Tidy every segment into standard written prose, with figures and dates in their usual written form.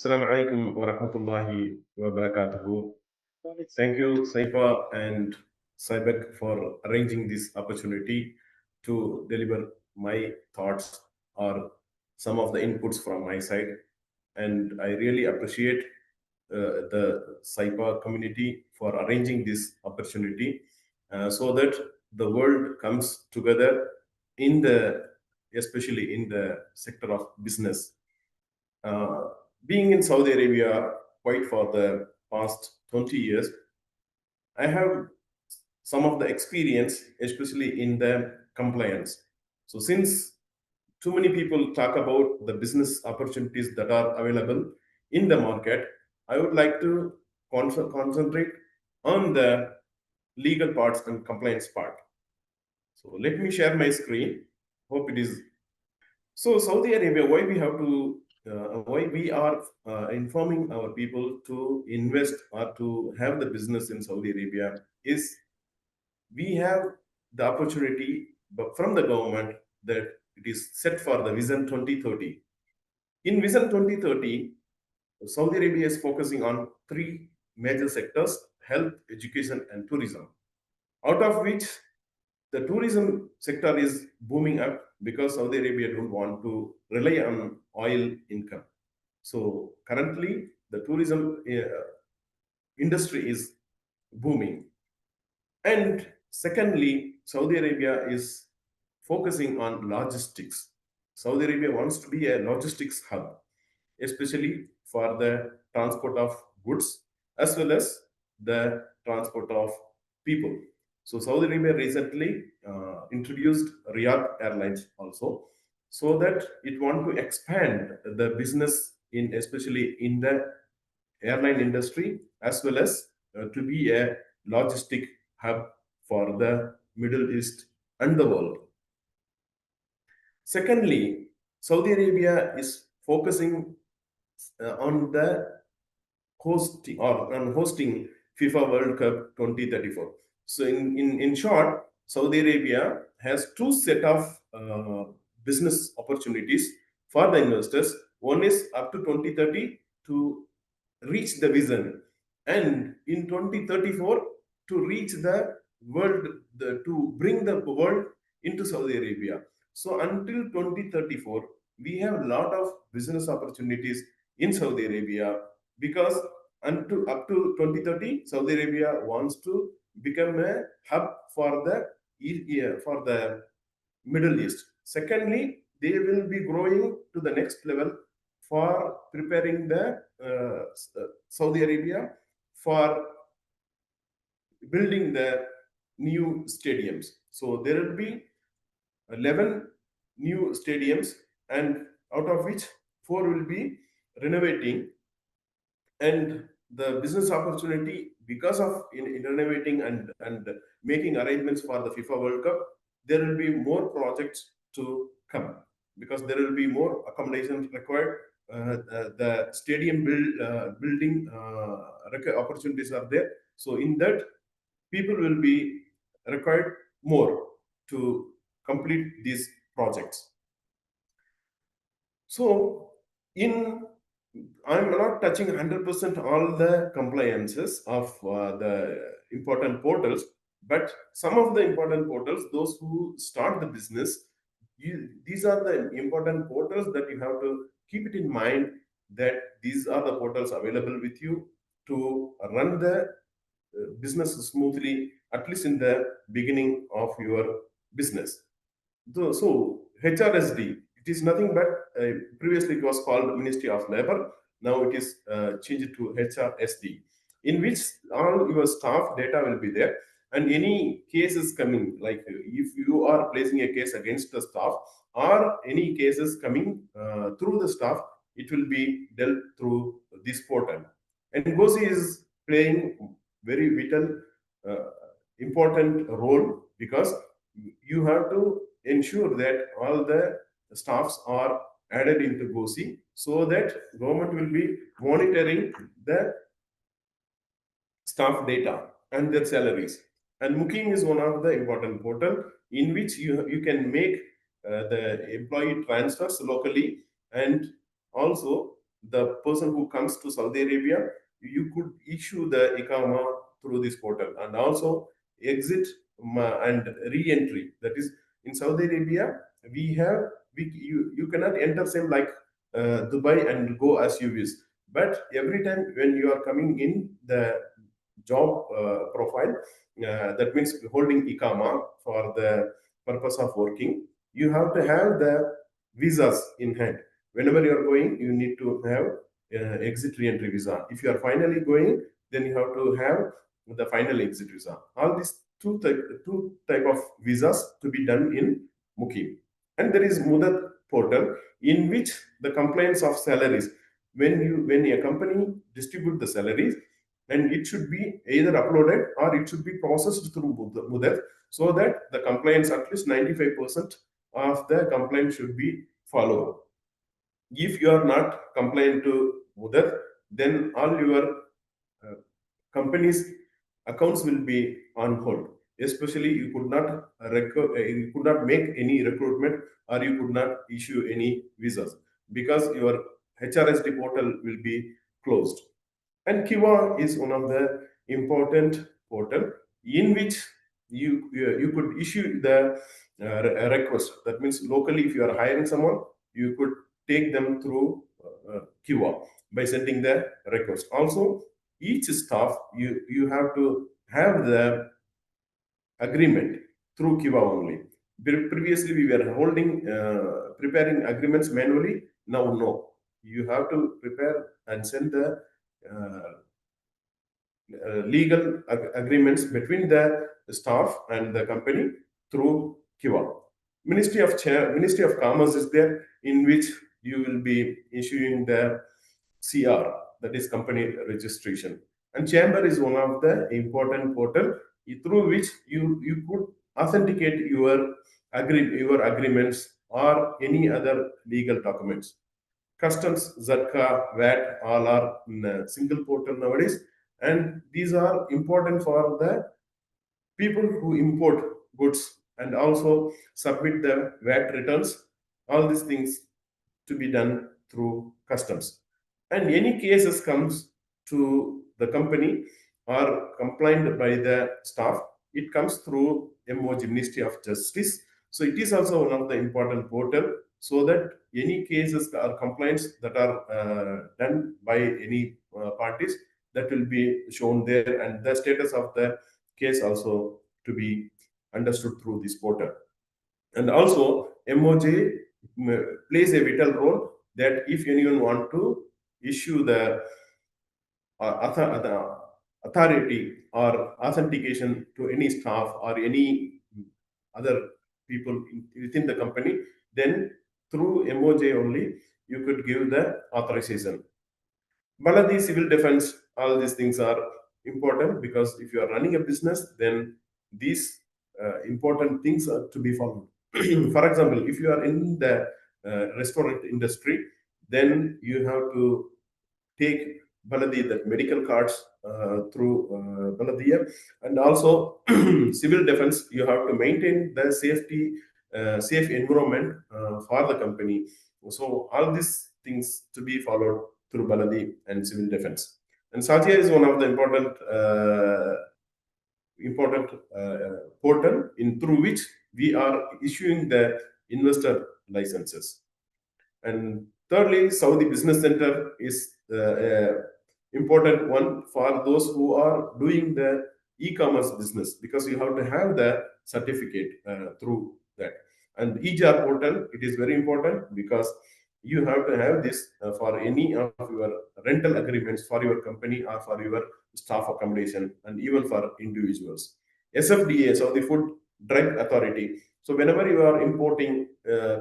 Assalamu alaikum wa rahmatullahi wa barakatuhu. Thank you, Sypa and SIBEC, for arranging this opportunity to deliver my thoughts or some of the inputs from my side. And I really appreciate the Sypa community for arranging this opportunity so that the world comes together in the, especially in the sector of business. uh, Being in Saudi Arabia quite for the past 20 years, I have some of the experience, especially in the compliance. So, since too many people talk about the business opportunities that are available in the market, I would like to concentrate on the legal parts and compliance part. So, let me share my screen. Hope it is. So Saudi Arabia, why we are informing our people to invest or to have the business in Saudi Arabia is we have the opportunity from the government that it is set for the Vision 2030. In Vision 2030, Saudi Arabia is focusing on three major sectors: health, education, and tourism. Out of which the tourism sector is booming up because Saudi Arabia don't want to rely on oil income. So currently, the tourism industry is booming. And secondly, Saudi Arabia is focusing on logistics. Saudi Arabia wants to be a logistics hub, especially for the transport of goods as well as the transport of people. So Saudi Arabia recently introduced Riyadh Airlines also, so that it want to expand the business in, especially in the airline industry, as well as to be a logistic hub for the Middle East and the world. Secondly, Saudi Arabia is focusing on the hosting FIFA World Cup 2034. So in short, Saudi Arabia has two set of business opportunities for the investors. One is up to 2030 to reach the vision, and in 2034 to reach the world, to bring the world into Saudi Arabia. So until 2034, we have a lot of business opportunities in Saudi Arabia, because up to 2030, Saudi Arabia wants to become a hub for the for the Middle East. Secondly, they will be growing to the next level for preparing the Saudi Arabia for building the new stadiums. So there will be 11 new stadiums, and out of which four will be renovating. And the business opportunity, because of in renovating and making arrangements for the FIFA World Cup, there will be more projects to come, because there will be more accommodations required. The stadium building opportunities are there. So in that, people will be required more to complete these projects. So, in I'm not touching 100% all the compliances of the important portals, but some of the important portals, those who start the business, these are the important portals that you have to keep it in mind, that these are the portals available with you to run the business smoothly, at least in the beginning of your business. So HRSD, it is nothing but previously it was called Ministry of Labor. Now it is changed to HRSD, in which all your staff data will be there, and any cases coming, like if you are placing a case against the staff or any cases coming through the staff, it will be dealt through this portal. And GOSI is playing very vital, uh, important role, because you have to ensure that all the staffs are added into GOSI, so that government will be monitoring the staff data and their salaries. And Mukim is one of the important portal in which you can make the employee transfers locally, and also the person who comes to Saudi Arabia, you could issue the ikama through this portal, and also exit and re-entry. That is, in Saudi Arabia, we have you cannot enter same like Dubai and go as you wish. But every time when you are coming in the job profile, that means holding ikama for the purpose of working, you have to have the visas in hand. Whenever you are going, you need to have exit re-entry visa. If you are finally going, then you have to have the final exit visa. All these two type of visas to be done in Mukim. And there is Mudat portal, in which the compliance of salaries, when a company distribute the salaries, and it should be either uploaded or it should be processed through Mudat, so that the compliance, at least 95% of the compliance should be followed. If you are not compliant to Mudar, then all your uh, company's accounts will be on hold. Especially, you could not you could not make any recruitment, or you could not issue any visas, because your HRSD portal will be closed. And Kiva is one of the important portal in which you could issue the request. That means locally, if you are hiring someone, you could take them through Kiva by sending the request. Also, each staff, you have to have the agreement through Kiva only. Previously, we were holding preparing agreements manually. Now, no, you have to prepare and send the legal agreements between the staff and the company through Kiva. Ministry of Commerce is there, in which you will be issuing the CR, that is company registration. And Chamber is one of the important portal through which you could authenticate your agreements or any other legal documents. Customs, Zarka, VAT, all are in a single portal nowadays, and these are important for the people who import goods and also submit the VAT returns. All these things to be done through customs. And any cases comes to the company or complained by the staff, it comes through MOG, Ministry of Justice. So it is also one of the important portal, so that any cases or complaints that are done by any parties, that will be shown there, and the status of the case also to be understood through this portal. And also, MOJ plays a vital role, that if anyone want to issue the authority or authentication to any staff or any other people within the company, then through MOJ only you could give the authorization. Baladi, civil defense, all these things are important, because if you are running a business, then these important things are to be followed. For example, if you are in the restaurant industry, then you have to take Baladi, that medical cards through Baladiya, and also civil defense, you have to maintain the safe environment for the company. So all these things to be followed through Baladi and civil defense. And Satya is one of the important portal in through which we are issuing the investor licenses. And thirdly, Saudi Business Center is the important one for those who are doing the e-commerce business, because you have to have the certificate through that. And EJAR portal, it is very important, because you have to have this for any of your rental agreements for your company or for your staff accommodation, and even for individuals. SFDA, so the Food Drug Authority. So whenever you are importing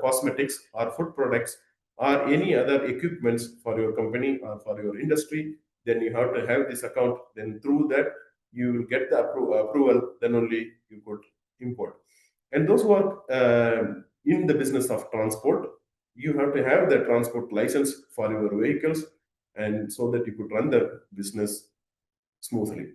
cosmetics or food products or any other equipments for your company or for your industry, then you have to have this account. Then through that, you will get the approval, then only you could import. And those who are in the business of transport, you have to have the transport license for your vehicles, and so that you could run the business smoothly.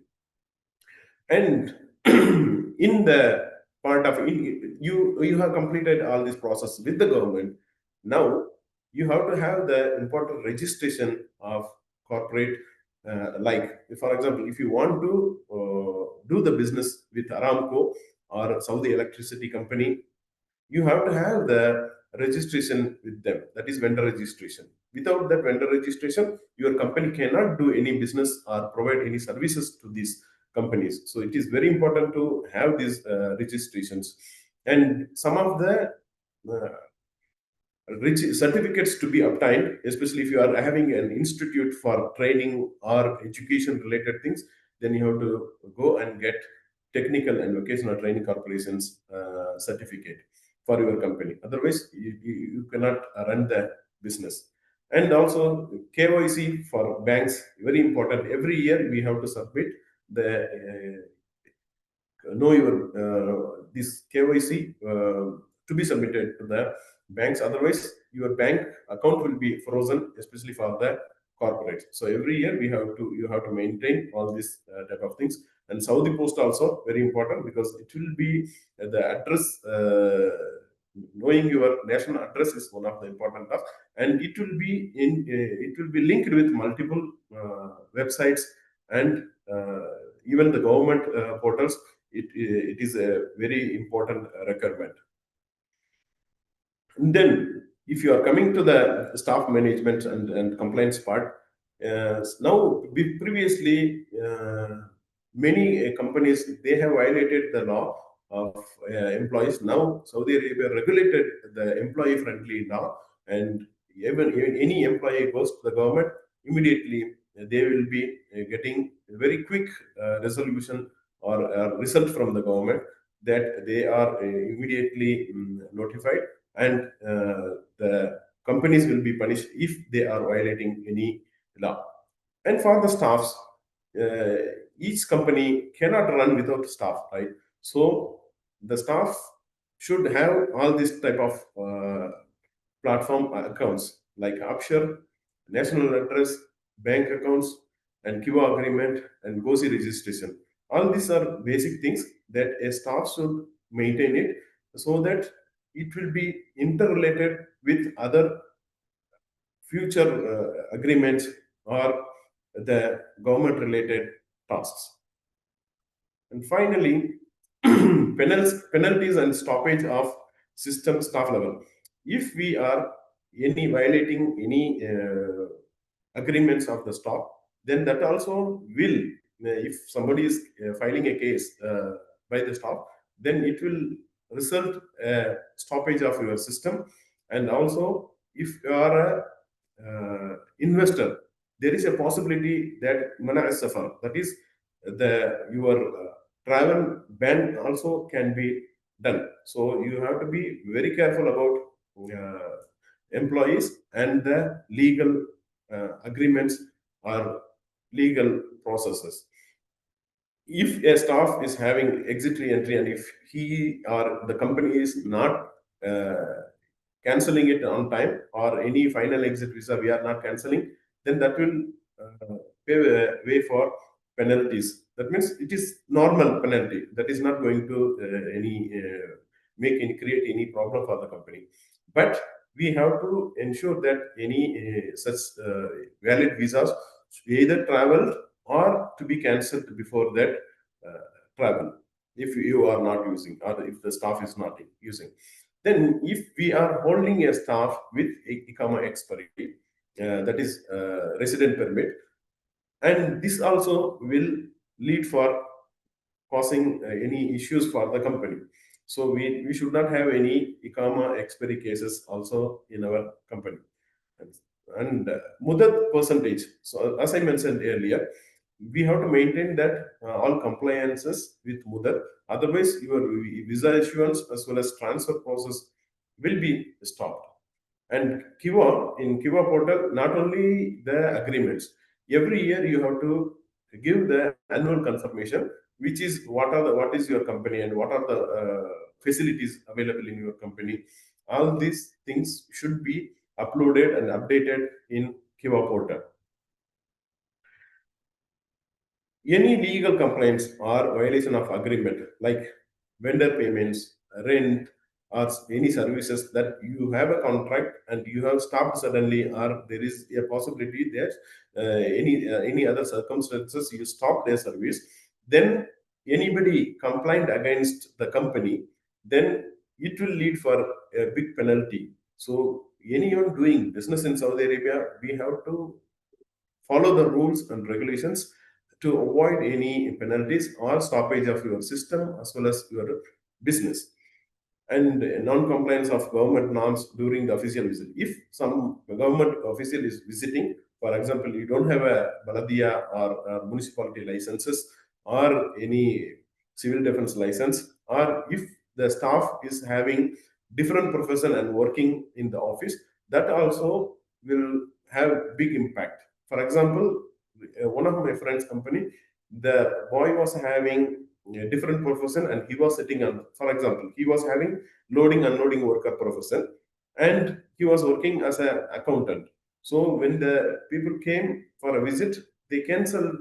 And in the part of you have completed all this process with the government. Now you have to have the important registration of corporate, like for example, if you want to do the business with Aramco or Saudi Electricity Company, you have to have the registration with them, that is vendor registration. Without that vendor registration, your company cannot do any business or provide any services to these companies. So it is very important to have these registrations. And some of the uh, rich certificates to be obtained, especially if you are having an institute for training or education related things, then you have to go and get technical and vocational training corporations certificate for your company. Otherwise, you cannot run the business. And also KYC for banks, very important. Every year we have to submit the know your this KYC to be submitted to the banks. Otherwise, your bank account will be frozen, especially for the corporates. So every year you have to maintain all these type of things. And Saudi Post also very important, because it will be the address. Knowing your national address is one of the important tasks, and it will be linked with multiple websites and even the government portals. It is a very important requirement. And then, if you are coming to the staff management and compliance part, now previously many companies, they have violated the law of employees. Now Saudi Arabia regulated the employee friendly law, and even any employee goes to the government, immediately they will be getting a very quick resolution or result from the government, that they are immediately notified, and the companies will be punished if they are violating any law. And for the staffs, uh, each company cannot run without staff, right? So the staff should have all this type of platform accounts like offshore, national address, bank accounts, and QA agreement and GOSI registration. All these are basic things that a staff should maintain it, so that it will be interrelated with other future agreements or the government related tasks. And finally, penalties and stoppage of system staff level. If we are any violating any agreements of the staff, then that also will, if somebody is filing a case by the staff, then it will result stoppage of your system. And also, if you are a investor, there is a possibility that mana suffer, that is the your travel ban also can be done. So you have to be very careful about employees and the legal agreements or legal processes. If a staff is having exit re-entry, and if he or the company is not uh, canceling it on time, or any final exit visa we are not canceling, then that will pave a way for penalties. That means it is normal penalty, that is not going to any make any create any problem for the company. But we have to ensure that any such valid visas either traveled or to be cancelled before that travel, if you are not using, or if the staff is not using. Then, if we are holding a staff with ICAMA expiry, that is resident permit, and this also will lead for causing any issues for the company. So we should not have any ICAMA expiry cases also in our company. And Mudat percentage. So as I mentioned earlier, we have to maintain that all compliances with Mudat. Otherwise, your visa issuance as well as transfer process will be stopped. And Kiva, in Kiva portal, not only the agreements, every year you have to give the annual confirmation, which is what is your company and what are the facilities available in your company. All these things should be uploaded and updated in Kiva portal. Any legal complaints or violation of agreement, like vendor payments, rent, or any services that you have a contract and you have stopped suddenly, or there is a possibility that any other circumstances you stop their service, then anybody complained against the company, then it will lead for a big penalty. So anyone doing business in Saudi Arabia, we have to follow the rules and regulations to avoid any penalties or stoppage of your system as well as your business. And non-compliance of government norms during the official visit. If some government official is visiting, for example, you don't have a baladia or municipality licenses or any civil defense license, or if the staff is having different profession and working in the office, that also will have big impact. For example, one of my friends' company, the boy was having a different profession and he was sitting on, for example, he was having loading unloading worker profession and he was working as an accountant. So when the people came for a visit, they cancelled,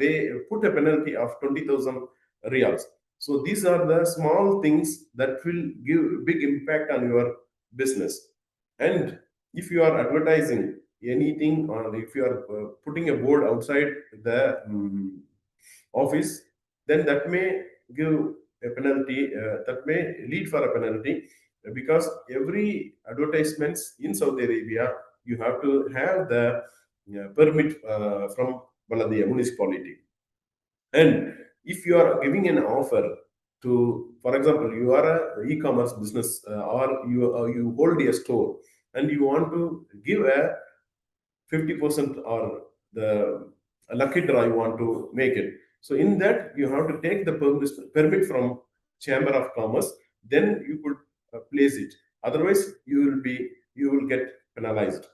they put a penalty of 20,000 riyals. So these are the small things that will give big impact on your business. And if you are advertising anything, or if you are putting a board outside the office, then that may give a penalty, that may lead for a penalty, because every advertisements in Saudi Arabia, you have to have the permit from Baladia municipality. And if you are giving an offer to, for example, you are a e-commerce business, or you hold a store and you want to give a 50% or the lucky draw you want to make it. So in that you have to take the permit from Chamber of Commerce, then you could place it. Otherwise, you will get penalized.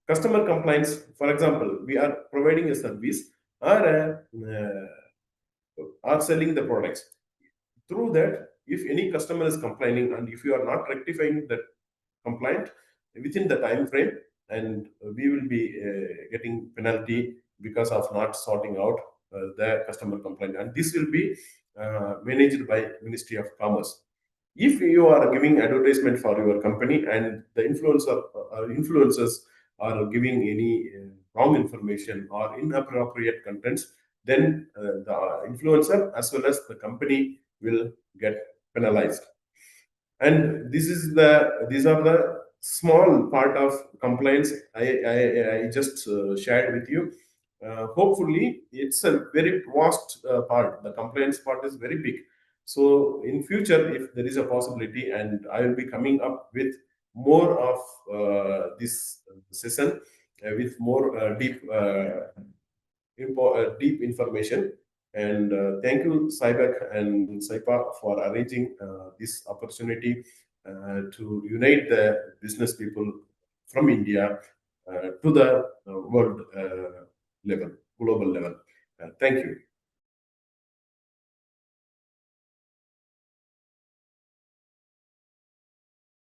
Customer complaints, for example, we are providing a service or selling the products. Through that, if any customer is complaining and if you are not rectifying that compliant within the time frame, and we will be getting penalty because of not sorting out the customer complaint, and this will be managed by Ministry of Commerce. If you are giving advertisement for your company and the influencers are giving any wrong information or inappropriate contents, then the influencer as well as the company will get penalized. And these are the small part of compliance I just shared with you. Hopefully it's a very vast part. The compliance part is very big. So in future, if there is a possibility, and I will be coming up with more of this session with more deep information. And thank you, SIBEC and Sypa, for arranging this opportunity to unite the business people from India to the world level, global level. Thank you.